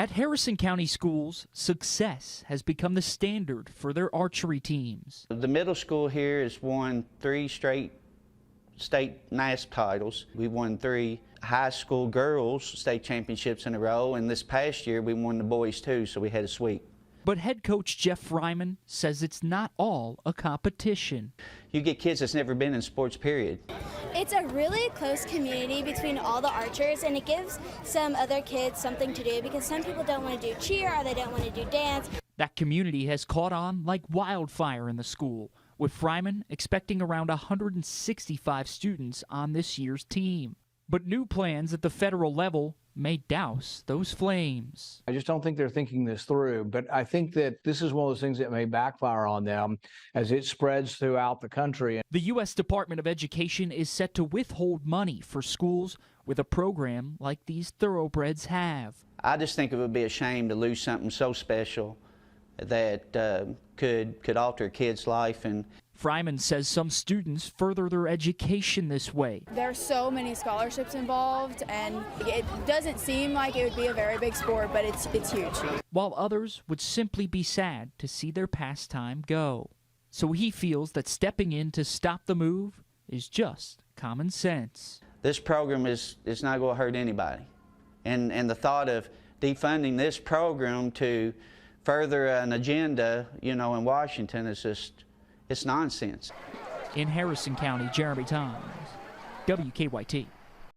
At Harrison County schools, success has become the standard for their archery teams. The middle school here has won 3 straight state NASP titles. We won 3 high school girls state championships in a row, and this past year we won the boys too, so we had a sweep. But head coach Jeff Fryman says it's not all a competition. You get kids that's never been in sports, period. It's a really close community between all the archers, and it gives some other kids something to do because some people don't want to do cheer or they don't want to do dance. That community has caught on like wildfire in the school, with Fryman expecting around 165 students on this year's team. But new plans at the federal level may douse those flames. I just don't think they're thinking this through, but I think that this is one of those things that may backfire on them as it spreads throughout the country. The U.S. Department of Education is set to withhold money for schools with a program like these thoroughbreds have. I just think it would be a shame to lose something so special that could alter a kid's life. And Fryman says some students further their education this way. There are so many scholarships involved, and it doesn't seem like it would be a very big sport, but it's huge. While others would simply be sad to see their pastime go. So he feels that stepping in to stop the move is just common sense. This program is not going to hurt anybody. And the thought of defunding this program to further an agenda, in Washington is just, it's nonsense. In Harrison County, Jeremy Thomas, WKYT.